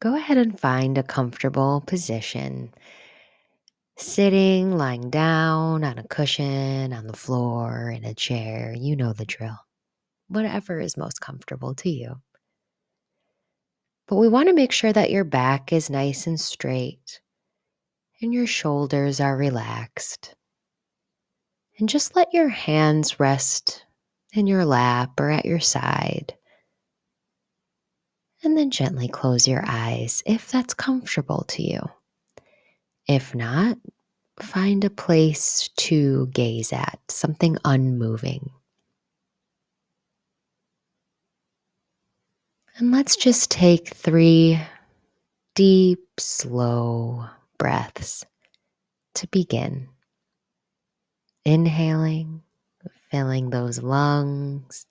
Go ahead and find a comfortable position. Sitting, lying down on a cushion, on the floor, in a chair, you know the drill. Whatever is most comfortable to you. But we want to make sure that your back is nice and straight and your shoulders are relaxed. And just let your hands rest in your lap or at your side. And then gently close your eyes if that's comfortable to you. If not, find a place to gaze at, something unmoving. And let's just take 3 deep, slow breaths to begin. Inhaling, filling those lungs,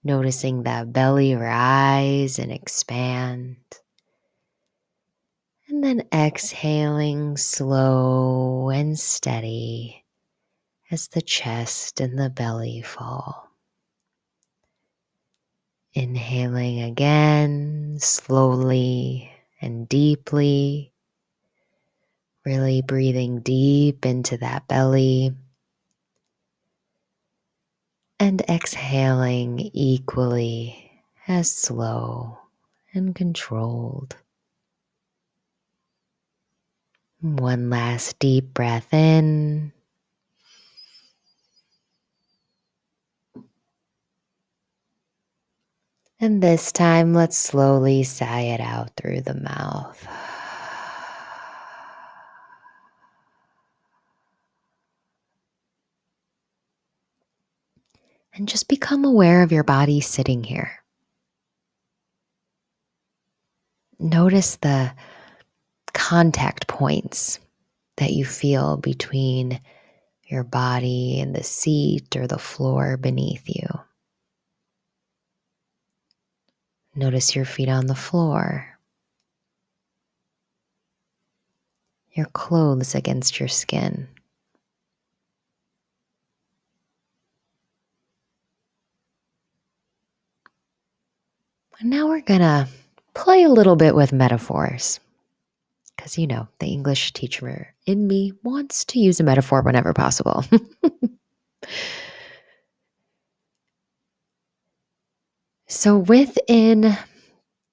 noticing that belly rise and expand. And then exhaling slow and steady as the chest and the belly fall. Inhaling again, slowly and deeply, really breathing deep into that belly. And exhaling equally as slow and controlled. One last deep breath in. And this time, let's slowly sigh it out through the mouth. And just become aware of your body sitting here. Notice the contact points that you feel between your body and the seat or the floor beneath you. Notice your feet on the floor, your clothes against your skin. And now we're gonna play a little bit with metaphors. Because, the English teacher in me wants to use a metaphor whenever possible. So within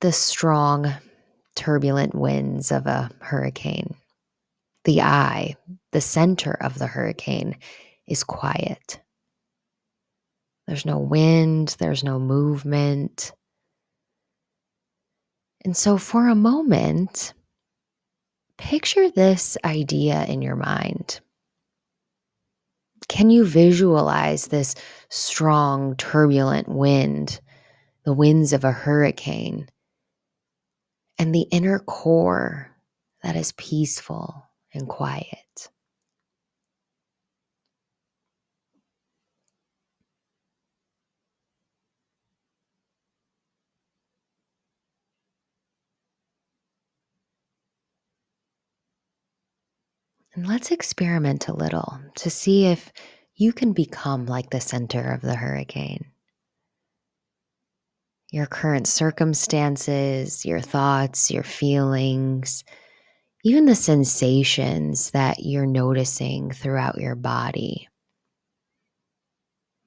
the strong, turbulent winds of a hurricane, the eye, the center of the hurricane, is quiet. There's no wind, there's no movement. And so for a moment, picture this idea in your mind. Can you visualize this strong, turbulent wind, the winds of a hurricane, and the inner core that is peaceful and quiet? And let's experiment a little to see if you can become like the center of the hurricane. Your current circumstances, your thoughts, your feelings, even the sensations that you're noticing throughout your body.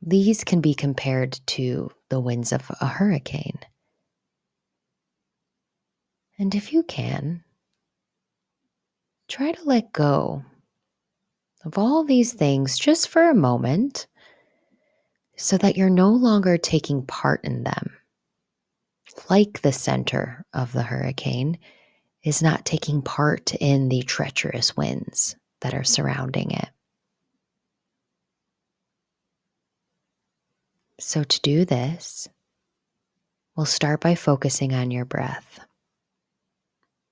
These can be compared to the winds of a hurricane. And if you can, try to let go of all these things just for a moment so that you're no longer taking part in them. Like the center of the hurricane is not taking part in the treacherous winds that are surrounding it. So to do this, we'll start by focusing on your breath.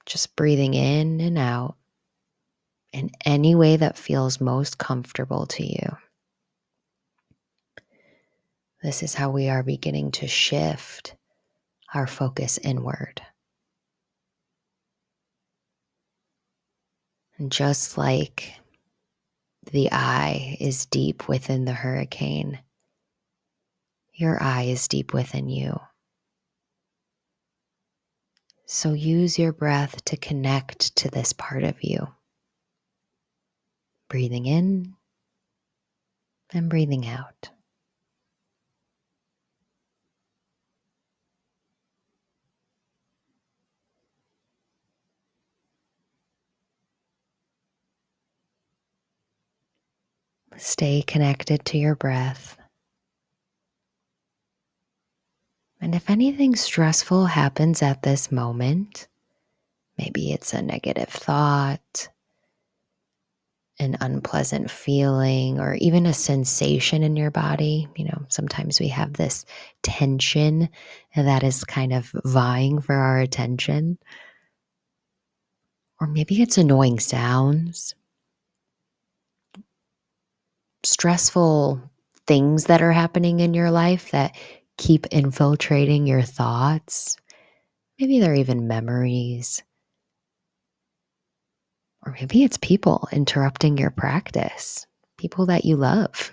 Just breathing in and out in any way that feels most comfortable to you. This is how we are beginning to shift our focus inward. And just like the eye is deep within the hurricane, your eye is deep within you. So use your breath to connect to this part of you. Breathing in and breathing out. Stay connected to your breath. And if anything stressful happens at this moment, maybe it's a negative thought, an unpleasant feeling, or even a sensation in your body. Sometimes we have this tension that is kind of vying for our attention. Or maybe it's annoying sounds, stressful things that are happening in your life that keep infiltrating your thoughts. Maybe they're even memories. Or maybe it's people interrupting your practice, people that you love.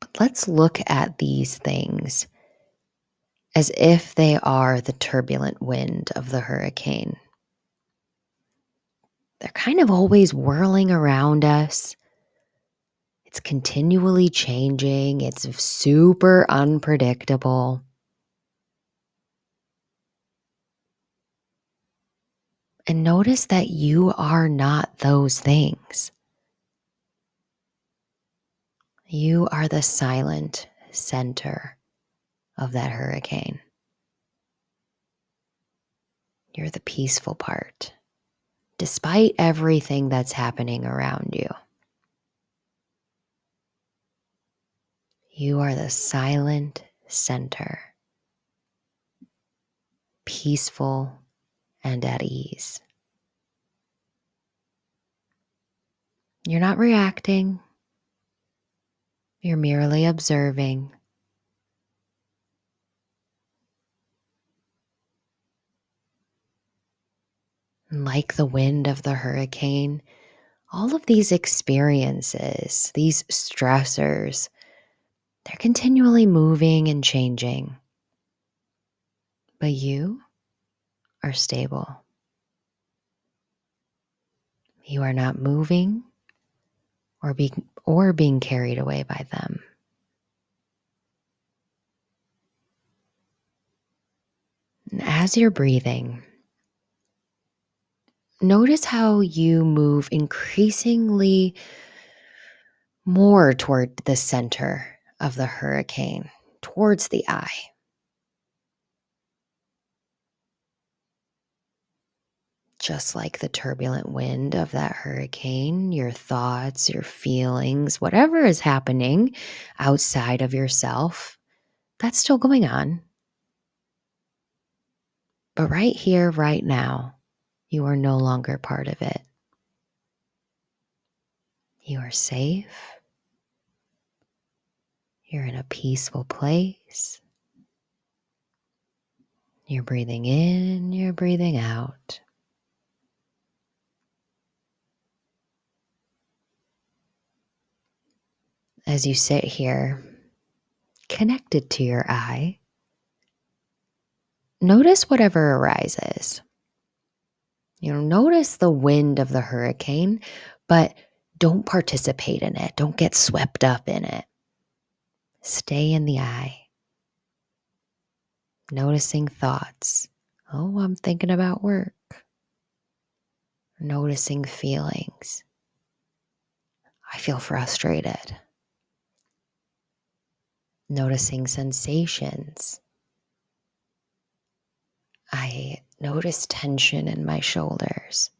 But let's look at these things as if they are the turbulent wind of the hurricane. They're kind of always whirling around us. It's continually changing. It's super unpredictable. And notice that you are not those things. You are the silent center of that hurricane. You're the peaceful part, despite everything that's happening around you. You are the silent center, peaceful and at ease. You're not reacting, you're merely observing. And like the wind of the hurricane, all of these experiences, these stressors, they're continually moving and changing. But you are stable. You are not moving or being carried away by them. And as you're breathing, notice how you move increasingly more toward the center of the hurricane, towards the eye. Just like the turbulent wind of that hurricane, your thoughts, your feelings, whatever is happening outside of yourself, that's still going on. But right here, right now, you are no longer part of it. You are safe. You're in a peaceful place. You're breathing in, you're breathing out. As you sit here, connected to your eye, notice whatever arises. Notice the wind of the hurricane, but don't participate in it. Don't get swept up in it. Stay in the eye. Noticing thoughts. Oh, I'm thinking about work. Noticing feelings. I feel frustrated. Noticing sensations. I notice tension in my shoulders.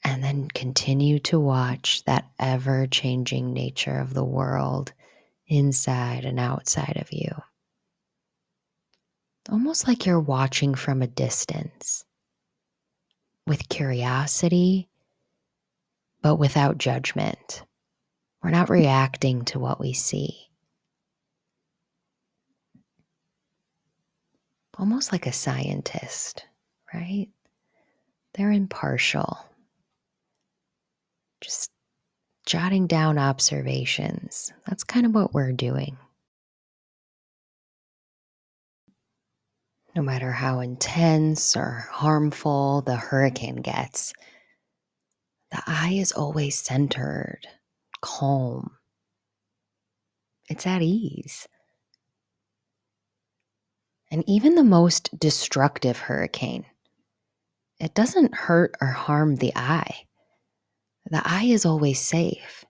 And then continue to watch that ever-changing nature of the world inside and outside of you. Almost like you're watching from a distance with curiosity, but without judgment. We're not reacting to what we see. Almost like a scientist, right? They're impartial, just jotting down observations. That's kind of what we're doing. No matter how intense or harmful the hurricane gets, the eye is always centered, calm. It's at ease. And even the most destructive hurricane, it doesn't hurt or harm the eye. The eye is always safe.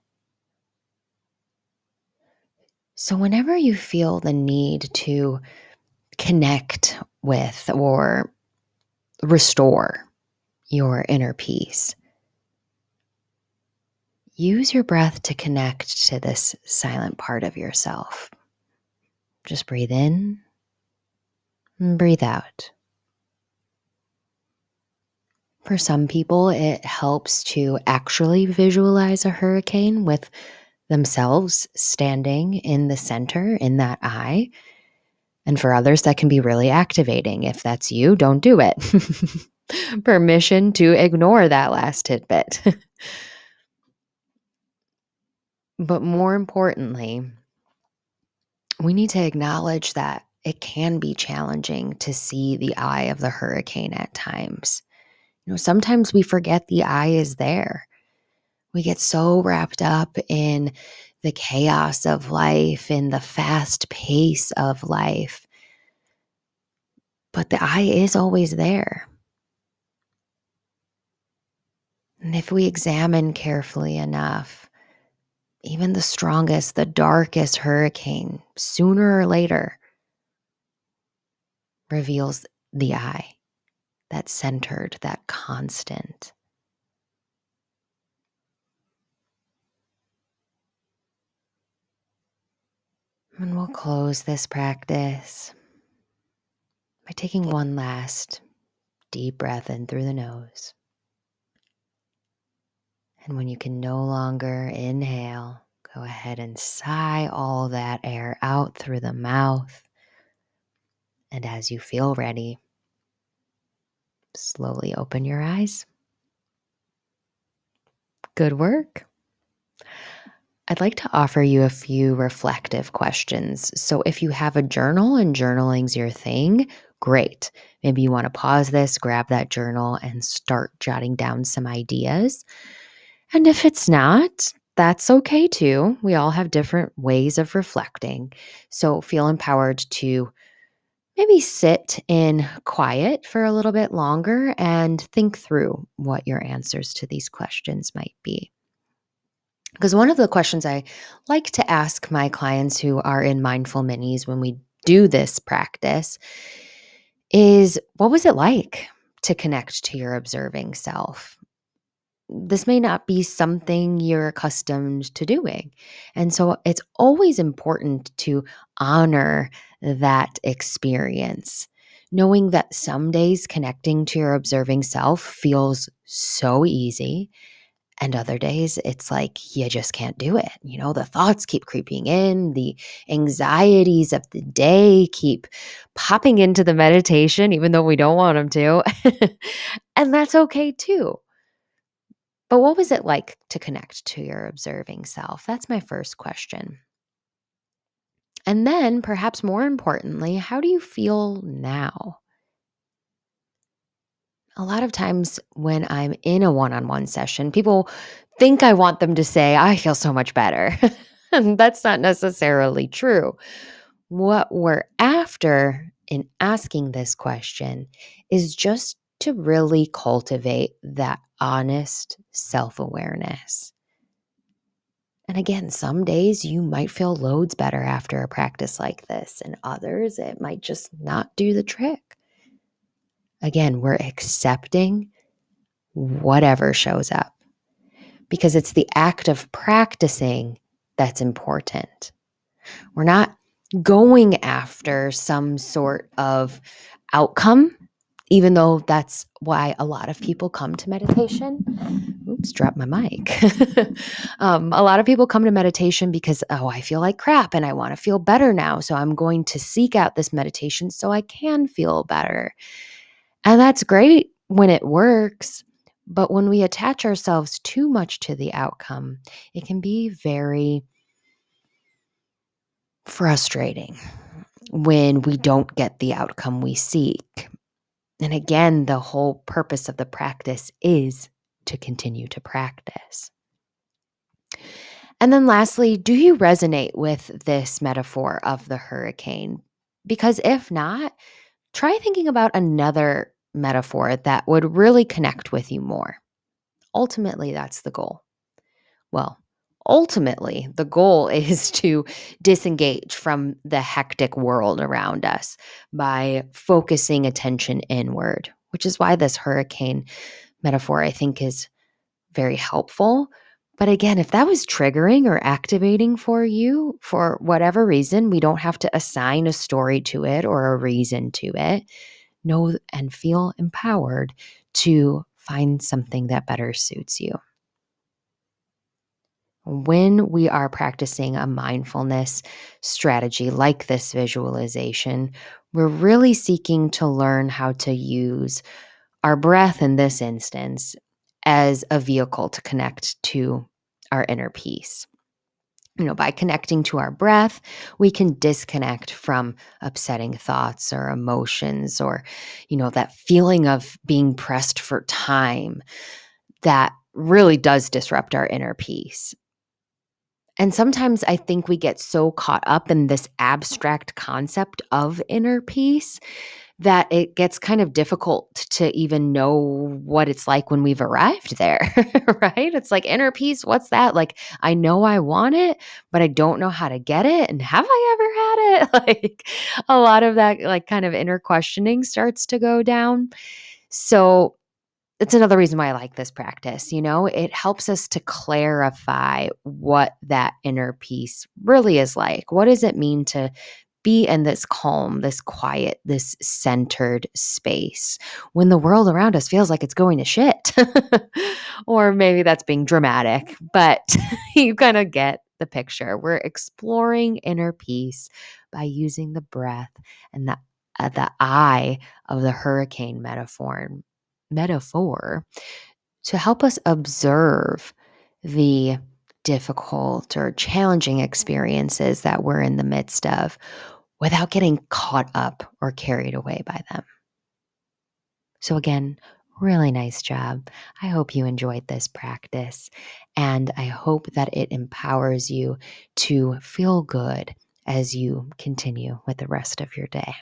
So whenever you feel the need to connect with or restore your inner peace, use your breath to connect to this silent part of yourself. Just breathe in and breathe out. For some people, it helps to actually visualize a hurricane with themselves standing in the center in that eye. And for others, that can be really activating. If that's you, don't do it. Permission to ignore that last tidbit. But more importantly, we need to acknowledge that it can be challenging to see the eye of the hurricane at times. Sometimes we forget the eye is there. We get so wrapped up in the chaos of life, in the fast pace of life. But the eye is always there. And if we examine carefully enough, even the strongest, the darkest hurricane, sooner or later, reveals the eye, that centered, that constant. And we'll close this practice by taking one last deep breath in through the nose. And when you can no longer inhale, go ahead and sigh all that air out through the mouth. And as you feel ready, slowly open your eyes. Good work. I'd like to offer you a few reflective questions. So if you have a journal and journaling's your thing, great. Maybe you want to pause this, grab that journal, and start jotting down some ideas. And if it's not, that's okay too. We all have different ways of reflecting. So feel empowered to maybe sit in quiet for a little bit longer and think through what your answers to these questions might be. Because one of the questions I like to ask my clients who are in mindful minis when we do this practice is, what was it like to connect to your observing self? This may not be something you're accustomed to doing. And so it's always important to honor that experience, knowing that some days connecting to your observing self feels so easy. And other days, it's like you just can't do it. The thoughts keep creeping in. The anxieties of the day keep popping into the meditation, even though we don't want them to. And that's okay too. But what was it like to connect to your observing self? That's my first question. And then, perhaps more importantly, how do you feel now? A lot of times when I'm in a one-on-one session, people think I want them to say, I feel so much better. And that's not necessarily true. What we're after in asking this question is just to really cultivate that honest self-awareness. And again, some days you might feel loads better after a practice like this, and others it might just not do the trick. Again, we're accepting whatever shows up because it's the act of practicing that's important. We're not going after some sort of outcome, even though that's why a lot of people come to meditation. Oops, dropped my mic. A lot of people come to meditation because, I feel like crap and I want to feel better now. So I'm going to seek out this meditation so I can feel better. And that's great when it works. But when we attach ourselves too much to the outcome, it can be very frustrating. when we don't get the outcome we seek. And again, the whole purpose of the practice is to continue to practice. And then lastly, do you resonate with this metaphor of the hurricane? Because if not, try thinking about another metaphor that would really connect with you more. Ultimately, that's the goal. Well, ultimately, the goal is to disengage from the hectic world around us by focusing attention inward, which is why this hurricane metaphor, I think, is very helpful. But again, if that was triggering or activating for you for whatever reason, we don't have to assign a story to it or a reason to it. Know and feel empowered to find something that better suits you. When we are practicing a mindfulness strategy like this visualization, we're really seeking to learn how to use our breath in this instance as a vehicle to connect to our inner peace. By connecting to our breath, we can disconnect from upsetting thoughts or emotions or, that feeling of being pressed for time that really does disrupt our inner peace. And sometimes I think we get so caught up in this abstract concept of inner peace that it gets kind of difficult to even know what it's like when we've arrived there, right? It's like inner peace, what's that? Like, I know I want it, but I don't know how to get it. And have I ever had it? Like a lot of that, like kind of inner questioning starts to go down. So it's another reason why I like this practice. It helps us to clarify what that inner peace really is like. What does it mean to be in this calm, this quiet, this centered space when the world around us feels like it's going to shit? Or maybe that's being dramatic, but you kind of get the picture. We're exploring inner peace by using the breath and the eye of the hurricane metaphor to help us observe the difficult or challenging experiences that we're in the midst of without getting caught up or carried away by them. So, again, really nice job. I hope you enjoyed this practice, and I hope that it empowers you to feel good as you continue with the rest of your day.